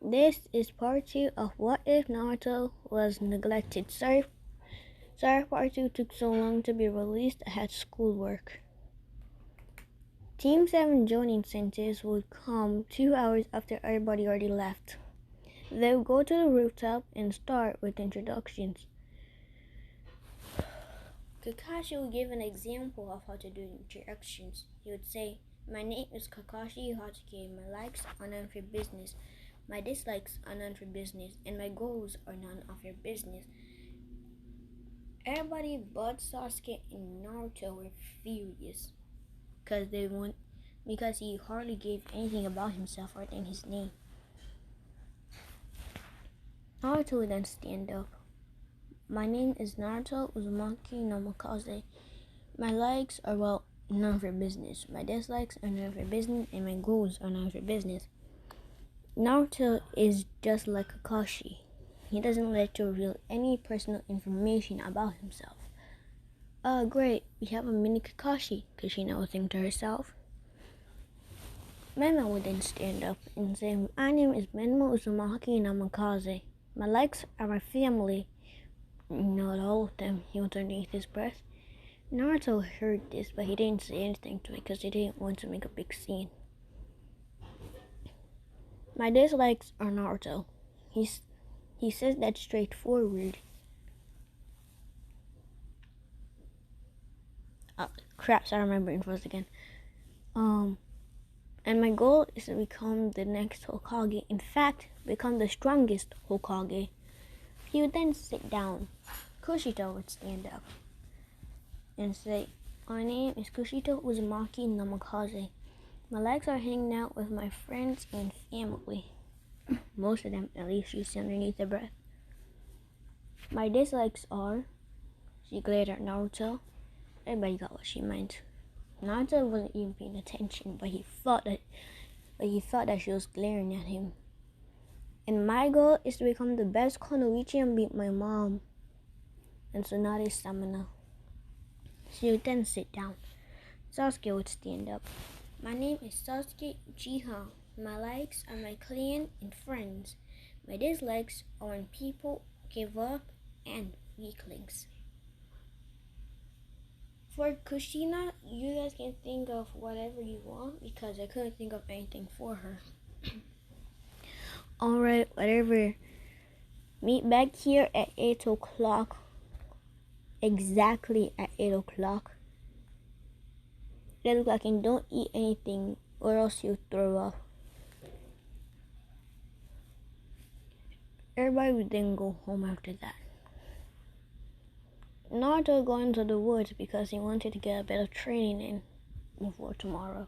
This is part 2 of What If Naruto Was Neglected. Sorry part 2 took so long to be released. I had schoolwork. Team 7 joining sentence would come 2 hours after everybody already left. They would go to the rooftop and start with introductions. Kakashi would give an example of how to do introductions. He would say, "My name is Kakashi Hatsuki. My likes are none of your business. My dislikes are none of your business, and my goals are none of your business." Everybody but Sasuke and Naruto were furious because he hardly gave anything about himself other than his name. Naruto would then stand up. "My name is Naruto Uzumaki no Mikaze. My likes are, none of your business. My dislikes are none of your business, and my goals are none of your business." Naruto is just like Kakashi. He doesn't like to reveal any personal information about himself. "Oh, great, we have a mini Kakashi," Kushina would think to herself. Menma would then stand up and say, "My name is Menma Uzumaki Namikaze. My likes are my family." "Not all of them," he would underneath his breath. Naruto heard this, but he didn't say anything to it because he didn't want to make a big scene. "My dislikes are Naruto." He says that straightforward. I remember infos again. And my goal is to become the next Hokage. In fact, become the strongest Hokage. He would then sit down. Kushito would stand up and say, "My name is Kushito Uzumaki Namikaze. My likes are hanging out with my friends and family." Most of them, at least, she said underneath her breath. "My dislikes are..." She glared at Naruto. Everybody got what she meant. Naruto wasn't even paying attention, but he thought that she was glaring at him. "And my goal is to become the best Kunoichi and beat my mom and Tsunade's stamina." She would then sit down. Sasuke would stand up. "My name is Sasuke Uchiha. My likes are my clan and friends. My dislikes are when people give up and weaklings." For Kushina, you guys can think of whatever you want because I couldn't think of anything for her. Alright, whatever. Meet back here at 8 o'clock. Exactly at 8 o'clock. 8 o'clock, and don't eat anything or else you'll throw up. Everybody would then go home after that. Naruto would go into the woods because he wanted to get a bit of training in before tomorrow.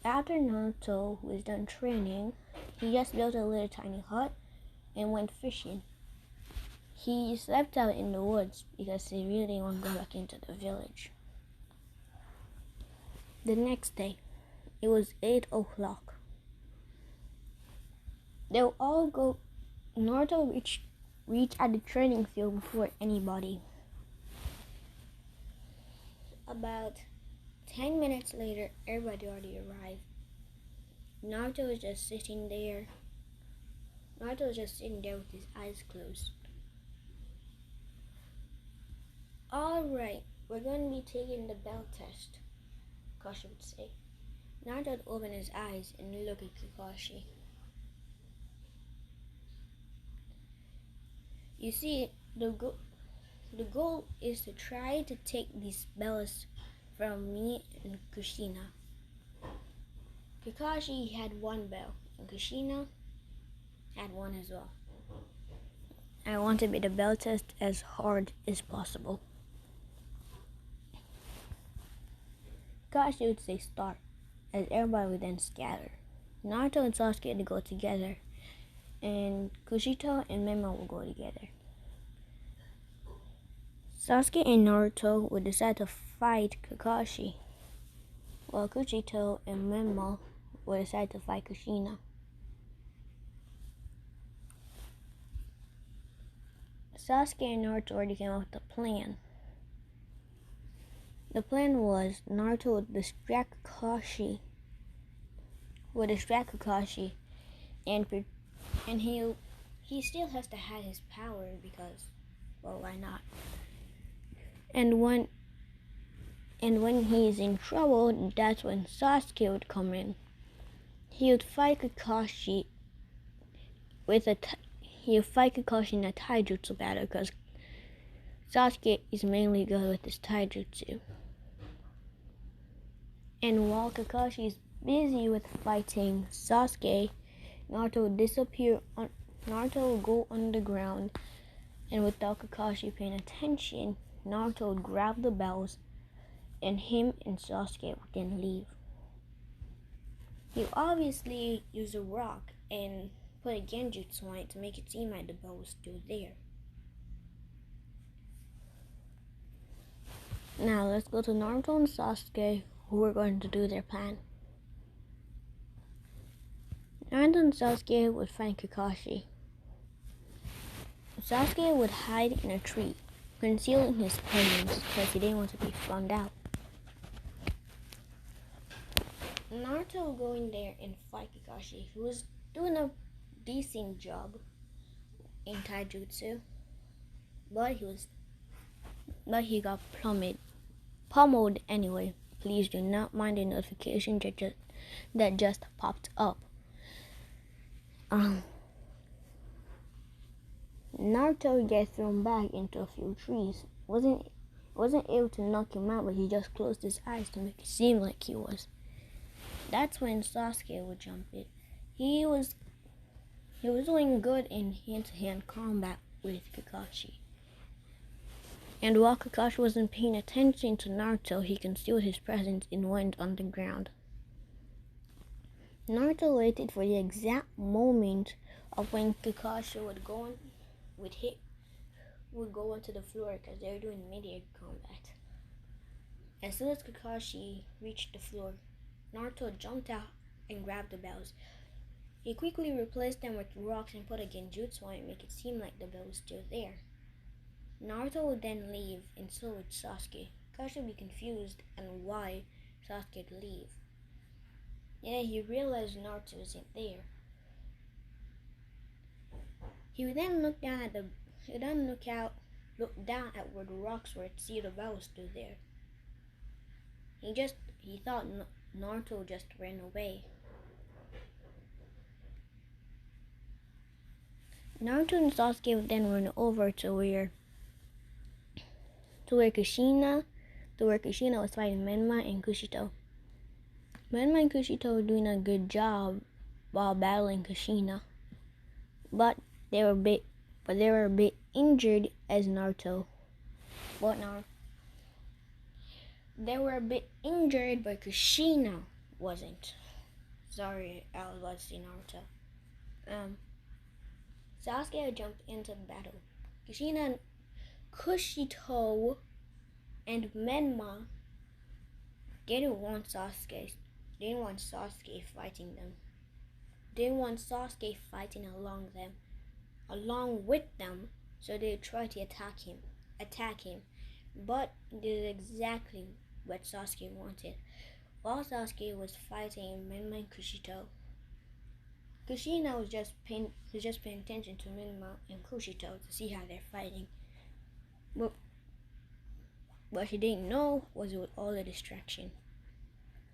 After Naruto was done training, he just built a little tiny hut and went fishing. He slept out in the woods because he really didn't want to go back into the village. The next day, it was 8 o'clock. They'll all go. Naruto reached at the training field before anybody. About 10 minutes later, everybody already arrived. Naruto was just sitting there. With his eyes closed. "Alright, we're going to be taking the bell test," Kakashi would say. Naruto would open his eyes and look at Kakashi. "You see, the goal is to try to take these bells from me and Kushina." Kakashi had one bell, and Kushina had one as well. "I want to make the bell test as hard as possible." Kakashi would say start, as everybody would then scatter. Naruto and Sasuke would go together, and Kushito and Menma would go together. Sasuke and Naruto would decide to fight Kakashi, while Kushito and Menma would decide to fight Kushina. Sasuke and Naruto already came up with a plan. The plan was Naruto would distract Kakashi, and he still has to have his power because, well, why not? And when he's in trouble, that's when Sasuke would come in. He would fight Kakashi in a taijutsu battle because Sasuke is mainly good with his taijutsu. And while Kakashi is busy with fighting Sasuke, Naruto would disappear. Naruto would go underground, and without Kakashi paying attention, Naruto would grab the bells, and him and Sasuke would then leave. He obviously used a rock and put a genjutsu on it to make it seem like the bell was still there. Now let's go to Naruto and Sasuke, who are going to do their plan. Naruto and Sasuke would find Kakashi. Sasuke would hide in a tree, concealing his presence because he didn't want to be found out. Naruto would go in there and fight Kakashi, who was doing a decent job in taijutsu, but he got pummeled anyway. Please do not mind the notification that just popped up. Naruto gets thrown back into a few trees. Wasn't able to knock him out, but he just closed his eyes to make it seem like he was. That's when Sasuke would jump in. He was doing good in hand-to-hand combat with Kakashi. And while Kakashi wasn't paying attention to Naruto, he concealed his presence and went underground. Naruto waited for the exact moment of when Kakashi would go onto the floor because they were doing mid-air combat. As soon as Kakashi reached the floor, Naruto jumped out and grabbed the bells. He quickly replaced them with rocks and put a genjutsu on it to make it seem like the bell was still there. Naruto would then leave, and so would Sasuke. Kakashi would be confused on why Sasuke would leave. And then he realized Naruto wasn't there. He would then look down at where the rocks were to see the bell was still there. He thought Naruto just ran away. Naruto and Sasuke would then run over to where Kushina was fighting Menma and Kushito. Menma and Kushito were doing a good job while battling Kushina, but they were a bit injured as Naruto. They were a bit injured, but Kushina wasn't. Sorry, I was about to say Naruto. Sasuke jumped into the battle. Kushina, Kushito, and Menma didn't want Sasuke fighting them. Didn't want Sasuke fighting along with them, so they tried to attack him. But this is exactly what Sasuke wanted. While Sasuke was fighting Menma and Kushito, Kushina was just paying attention to Menma and Kushito to see how they're fighting. But what he didn't know was it was all a distraction.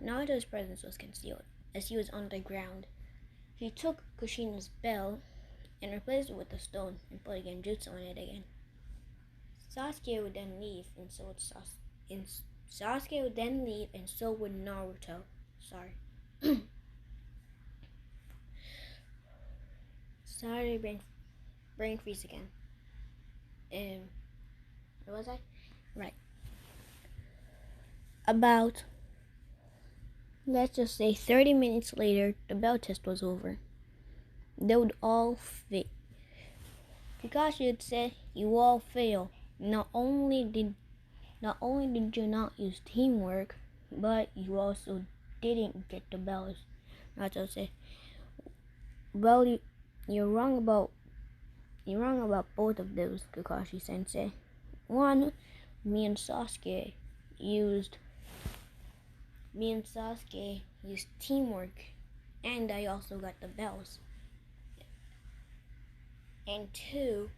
Naruto's presence was concealed, as he was underground. He took Kushina's bell and replaced it with a stone and put a genjutsu on it again. Sasuke would then leave, and so would Naruto. Sorry. Sorry, brain freeze again. Where was I? Right. About, let's just say 30 minutes later, the bell test was over. They would all fit. Kakashi would say, "You all fail. Not only did you not use teamwork, but you also didn't get the bells." Naruto said, "Well, you're wrong about both of those, Kakashi Sensei. One, me and Sasuke, used me and Sasuke used teamwork, and I also got the bells. And two,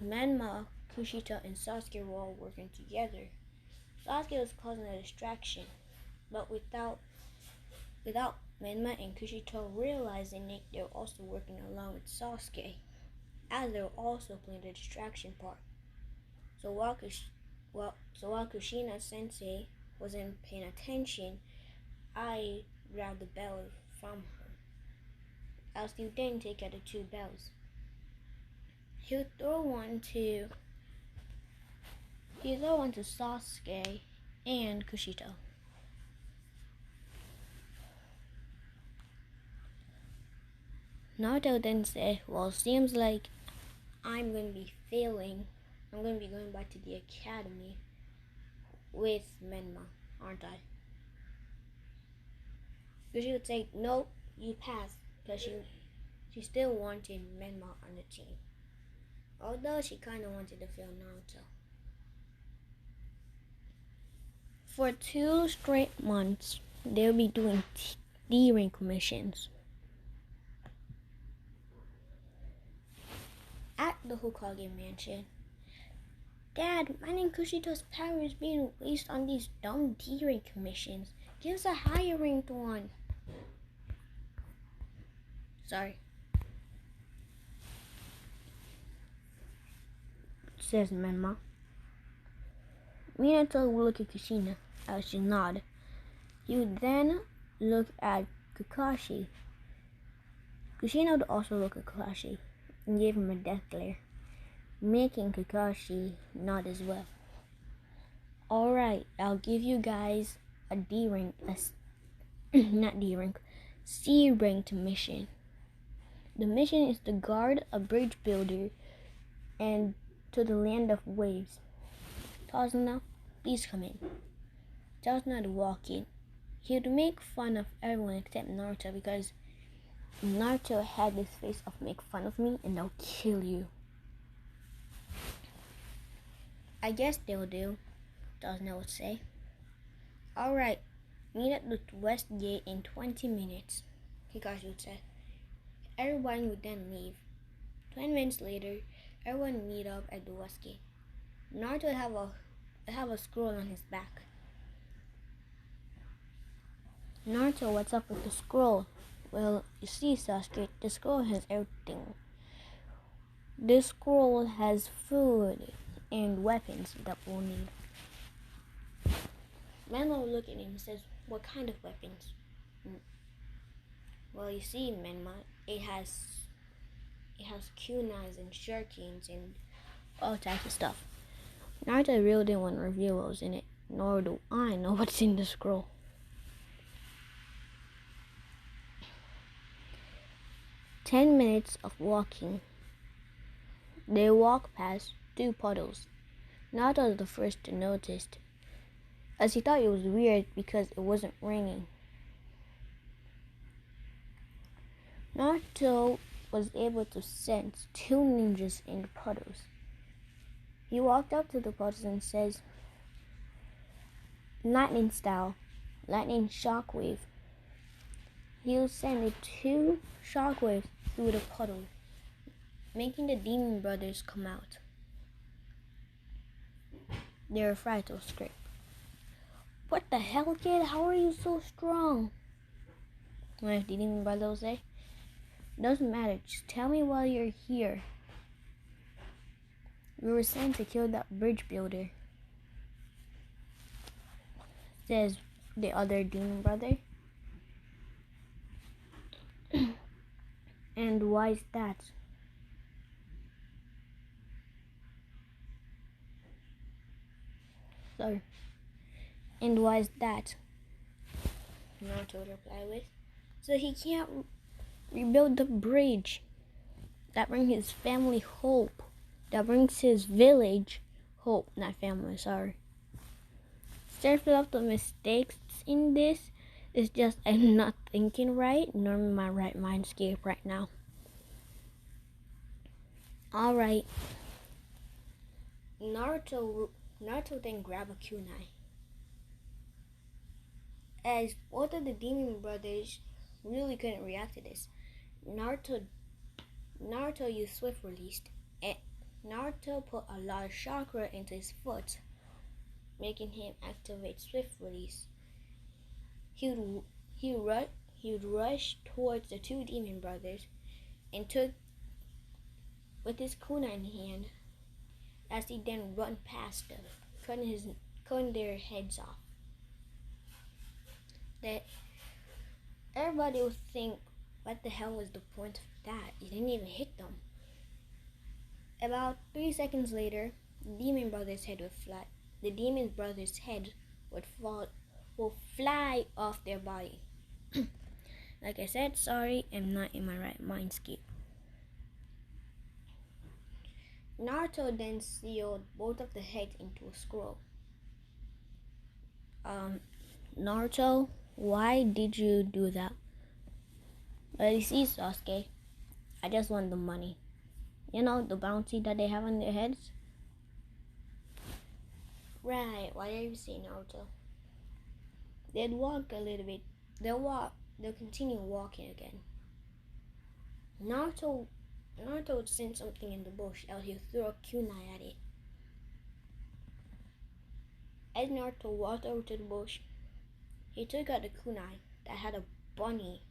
Menma, Kushito, and Sasuke were all working together. Sasuke was causing a distraction, but without Menma and Kushito realizing it, they were also working along with Sasuke, as they were also playing the distraction part. So while Kushina Sensei wasn't paying attention, I grabbed the bell from her. Else you didn't take out the two bells. He would throw one to Sasuke and Kushito. Naruto then said, well, seems like I'm going to be failing. I'm going to be going back to the academy with Menma, aren't I? Kushito would say, nope, you passed, because she still wanted Menma on the team. Although she kind of wanted to fail Naruto. For 2 straight months, they'll be doing D-rank missions. At the Hokage mansion, Dad, mine and Kushito's power is being wasted on these dumb D-rank missions. Give us a higher ranked one. Sorry. Says Menma. Minato will look at Kushina as she nodded. He would then look at Kakashi. Kushina would also look at Kakashi and gave him a death glare, making Kakashi nod as well. Alright, I'll give you guys a D-rank, not D-rank, C-ranked mission. The mission is to guard a bridge builder and to the land of waves. Tazuna, please come in. Tazuna would walk in. He would make fun of everyone except Naruto because Naruto had this face of make fun of me and I'll kill you. I guess they'll do, Tazuna would say. Alright, meet at the west gate in 20 minutes, Kakashi would say. Everyone would then leave. 20 minutes later, everyone would meet up at the west gate. Naruto would have a scroll on his back. Naruto, what's up with the scroll? Well, you see, Sasuke, the scroll has everything. This scroll has food and weapons that we'll need. Menma will look at him and says, what kind of weapons? Well, you see, Menma, it has kunais and shurikens and all types of stuff. Naruto really didn't want to reveal what was in it, nor do I know what's in the scroll. "10 minutes of walking. They walk past 2 puddles. Naruto was the first to notice, as he thought it was weird because it wasn't raining. Naruto was able to sense 2 ninjas in the puddles. He walked up to the puddles and says, lightning style, lightning shockwave. He'll send 2 shockwaves through the puddle, making the demon brothers come out. They're afraid to escape. What the hell, kid? How are you so strong? One of the demon brothers will say. Doesn't matter, just tell me while you're here. We were sent to kill that bridge builder, says the other demon brother. And why is that? Sorry. And why is that? Naruto would reply with, so he can't rebuild the bridge. That brings his family hope. That brings his village hope. Not family, sorry. Several of the mistakes in this is just I'm not thinking right, nor in my right mindscape right now. Alright. Naruto Naruto then grabbed a kunai. As both of the demon brothers really couldn't react to this, Naruto used swift release, and Naruto put a lot of chakra into his foot, making him activate swift release. He would rush towards the two demon brothers and took with his kunai in hand, as he then run past them, cutting their heads off. That everybody would think, what the hell was the point of that? You didn't even hit them. About 3 seconds later, the demon brothers' head would fly. The demon brothers' head would fly off their body. Like I said, sorry, I'm not in my right mind state. Naruto then sealed both of the heads into a scroll. Naruto, why did you do that? Well, you see, Sasuke, I just want the money. You know, the bounty that they have on their heads? Right, why are you saying Naruto? They'd walk a little bit. They'll continue walking again. Naruto would sense something in the bush, and he'll throw a kunai at it. As Naruto walked over to the bush, he took out the kunai that had a bunny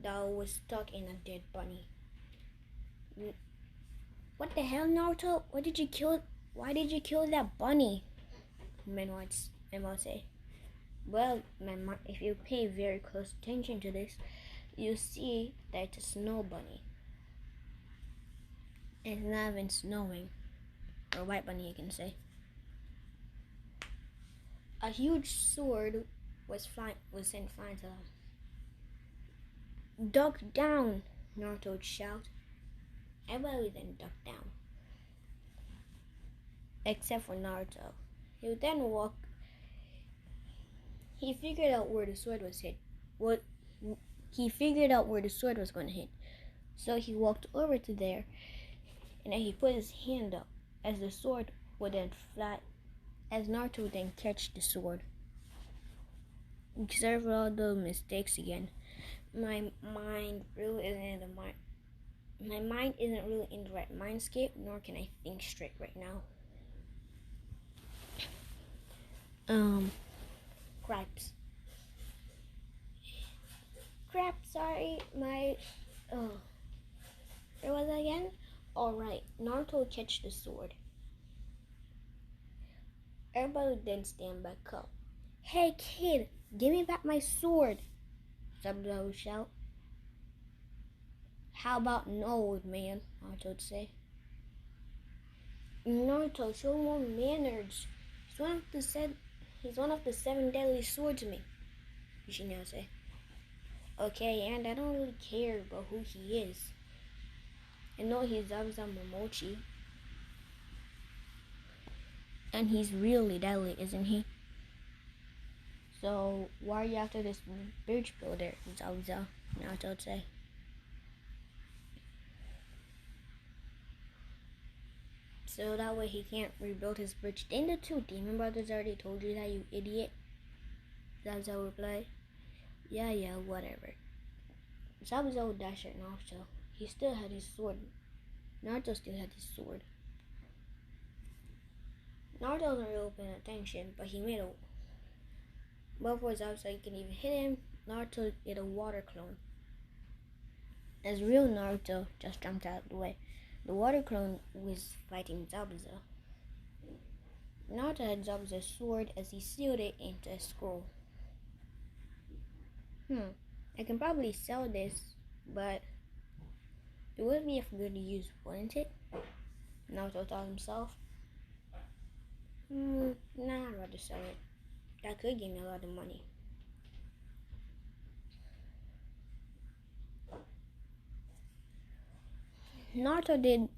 that was stuck in a dead bunny. What the hell, Naruto? Why did you kill that bunny? Men would say. Well, if you pay very close attention to this, you see that it's a snow bunny. It's not even snowing. Or a white bunny, you can say. A huge sword was sent flying to them. Duck down, Naruto would shout. Everybody would then duck down. Except for Naruto. He would then walk. He figured out where the sword was hit. He figured out where the sword was going to hit. So he walked over to there, and then he put his hand up as the sword would then fly, as Naruto would then catch the sword. Sorry for all the mistakes again. My mind isn't really in the right mindscape, nor can I think straight right now. Crap, sorry, where was I again? Alright, Naruto would catch the sword. Everybody would then stand back up. Hey kid, give me back my sword, Zabuza would shout. How about no, old man, Naruto would say. Naruto, show more manners. He's one of the 7 deadly swordsmen, you should now say. Okay, and I don't really care about who he is. I know he's Zabuza Momochi. And he's really deadly, isn't he? So, why are you after this bridge builder, Zabuza? Naruto would say. So that way he can't rebuild his bridge. Didn't the two demon brothers already told you that, you idiot? Zabuza would reply. Yeah, whatever. Zabuza would dash at Naruto. He still had his sword. Naruto still had his sword. Naruto wasn't really paying attention, but he made a... Before Zabuza could even hit him, Naruto did a water clone. As real Naruto just jumped out of the way. The water clone was fighting Zabuza. Naruto had Zabuza's sword as he sealed it into a scroll. I can probably sell this, but it would be of good use, wouldn't it? Naruto thought himself. Nah, I'd rather sell it. That could give me a lot of money. Naruto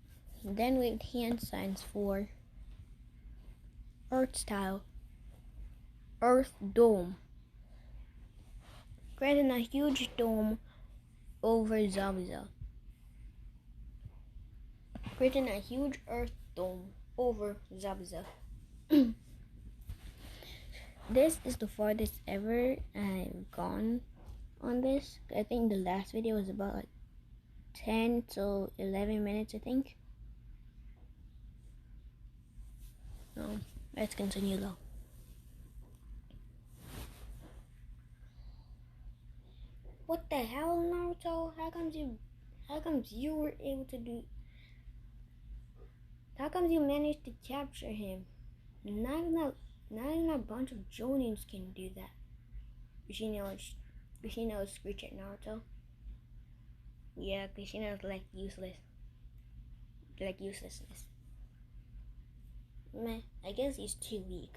then waved hand signs for Earth style, Earth dome, creating a huge dome over Zabuza. Creating a huge Earth dome over Zabuza. This is the farthest ever I've gone on this. I think the last video was about like 10 to 11 minutes, I think. Let's continue though. What the hell, Naruto? How comes you were able to do? How comes you managed to capture him? Not even a bunch of Jonins can do that. Kushino's screech at Naruto. Yeah, Kushino's like uselessness. Meh, I guess he's too weak.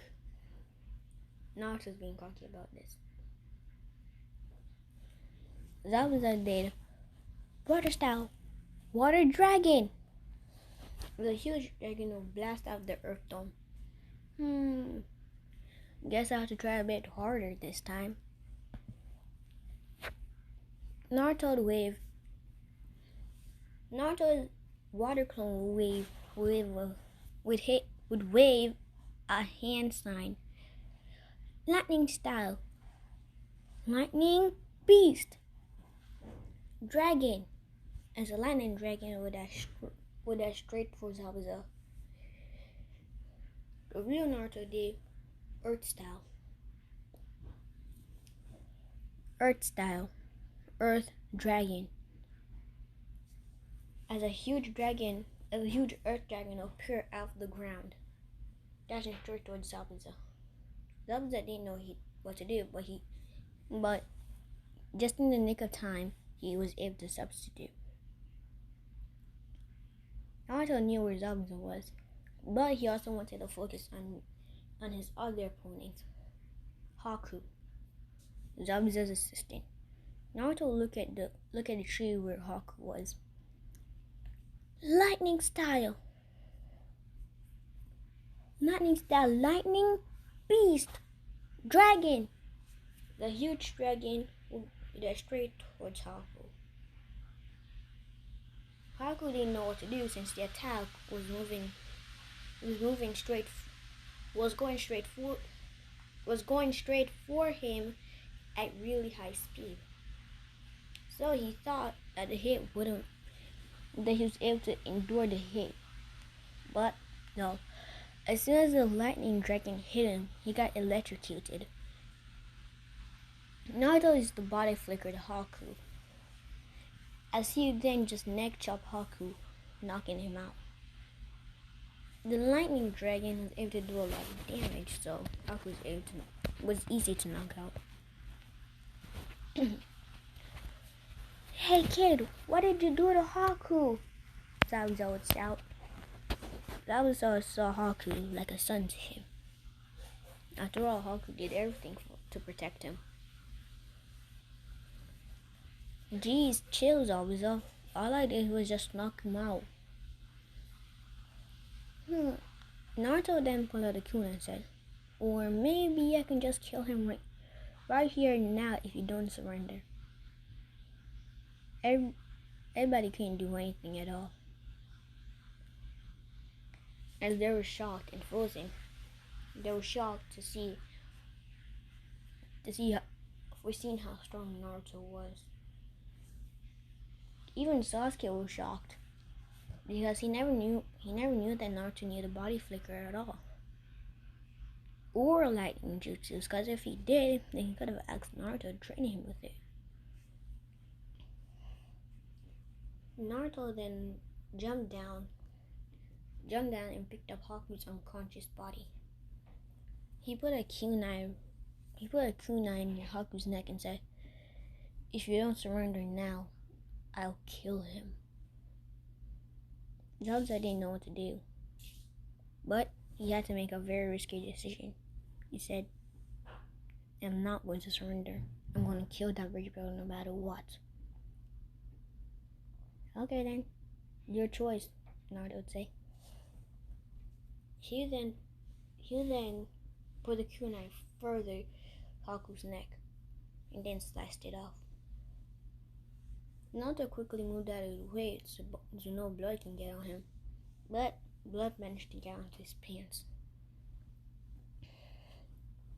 Naruto's being cocky about this. Zabuza did water style, water dragon. The huge dragon will blast out the earth dome. Guess I have to try a bit harder this time. Naruto's water clone would wave a hand sign. Lightning style. Lightning beast. Dragon. As a lightning dragon would dash straight for Zabuza. The real Naruto did Earth style. Earth style. Earth dragon. As a huge earth dragon appeared out of the ground, dashing straight towards Zabuza. Zabuza didn't know what to do, but just in the nick of time, he was able to substitute. Naruto knew where Zabuza was, but he also wanted to focus on his other opponent, Haku, Zabuza's assistant. Naruto looked at the tree where Haku was. Lightning style, lightning beast, dragon. The huge dragon would dash straight towards Haku. Haku didn't know what to do since the attack was going straight for him at really high speed. So he thought that he was able to endure the hit. But no. As soon as the lightning dragon hit him, he got electrocuted. Naruto used the body flicker to Haku, as he then just neck chopped Haku, knocking him out. The lightning dragon was able to do a lot of damage, so Haku was easy to knock out. Hey kid, what did you do to Haku? Zabuza would shout. Zabuza saw Haku like a son to him. After all, Haku did everything to protect him. Geez, chill, Zabuza. All I did was just knock him out. Naruto then pulled out a kunai and said, or maybe I can just kill him right here and now if you don't surrender. Everybody couldn't do anything at all, as they were shocked and frozen. They were shocked to see how strong Naruto was. Even Sasuke was shocked, because he never knew that Naruto knew the body flicker at all, or lightning jutsus. Because if he did, then he could have asked Naruto to train him with it. Naruto then jumped down and picked up Haku's unconscious body. He put a kunai in Haku's neck and said, "If you don't surrender now, I'll kill him." Zabuza didn't know what to do, but he had to make a very risky decision. He said, "I'm not going to surrender. I'm going to kill that rich brother no matter what." Okay then, your choice, Naruto would say. He then put the kunai further Haku's neck and then sliced it off. Naruto quickly moved out of the way so no blood can get on him, but blood managed to get onto his pants.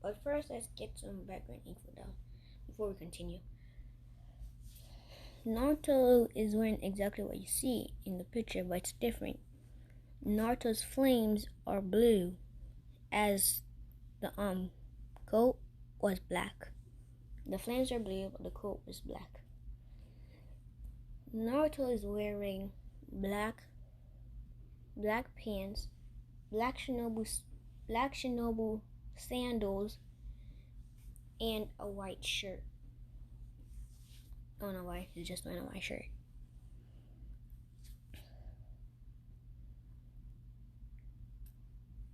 But first, let's get some background info down before we continue. Naruto is wearing exactly what you see in the picture, but it's different. Naruto's flames are blue, as the coat was black. The flames are blue, but the coat was black. Naruto is wearing black pants, black shinobu sandals, and a white shirt. I don't know why, he's just wearing a white shirt.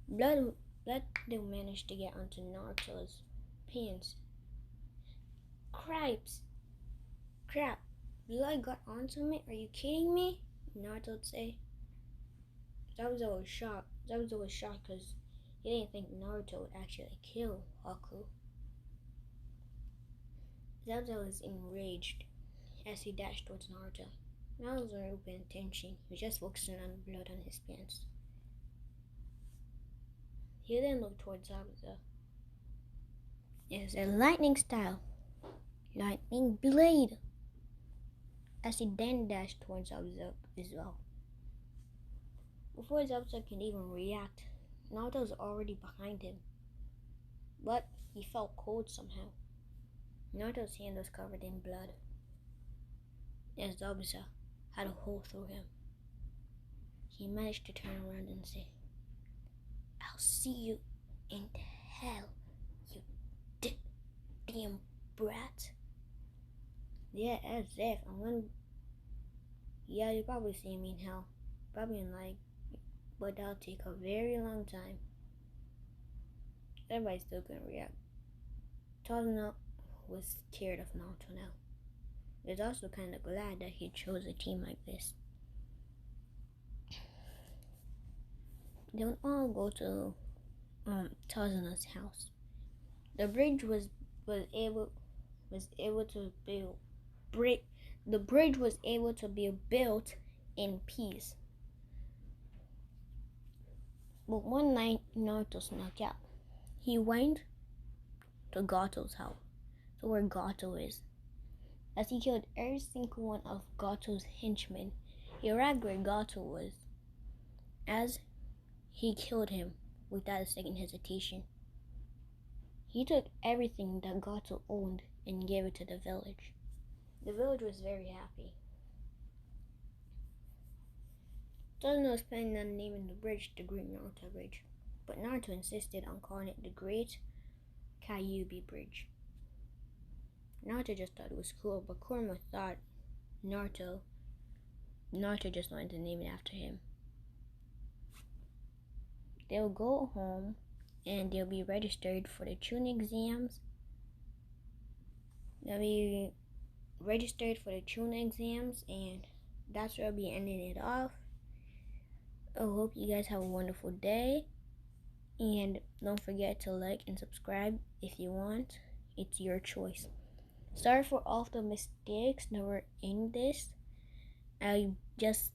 Blood didn't manage to get onto Naruto's pants. Crap, blood got onto me? Are you kidding me? Naruto would say. Zabuza was shocked. Zabuza was shocked because he didn't think Naruto would actually kill Haku. Zabuza was enraged as he dashed towards Naruto. Naruto wasn't really paying attention. He was just focusing on the blood on his pants. He then looked towards Zabuza. It's a lightning style. Lightning blade. As he then dashed towards Zabuza as well. Before Zabuza can even react, Naruto was already behind him. But he felt cold somehow. Naruto's hand was covered in blood. As Zabuza had a hole through him. He managed to turn around and say, "I'll see you in hell, you damn brat." Yeah, as if yeah, you probably see me in hell. Probably in but that'll take a very long time. Everybody's still gonna react. Tazuna was scared of Naruto now. He was also kind of glad that he chose a team like this. They would all go to Tazuna's house. The bridge was able to build. The bridge was able to be built in peace. But one night, Naruto snuck out. He went to Gato's house, to where Gato is. As he killed every single one of Gato's henchmen, he arrived where Gato was. As he killed him without a second hesitation. He took everything that Gato owned and gave it to the village. The village was very happy. Tazuna was planning on naming the bridge the Great Naruto Bridge, but Naruto insisted on calling it the Great Kyuubi Bridge. Naruto just thought it was cool, but Kurama thought Naruto just wanted to name it after him. They'll go home and they'll be registered for the Chunin exams. And that's where I'll be ending it off. I hope you guys have a wonderful day. And don't forget to like and subscribe if you want. It's your choice. Sorry for all of the mistakes that were in this. I'm just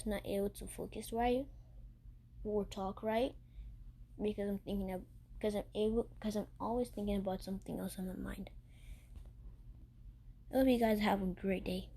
not able to focus right or talk right because I'm always thinking about something else on my mind. I hope you guys have a great day.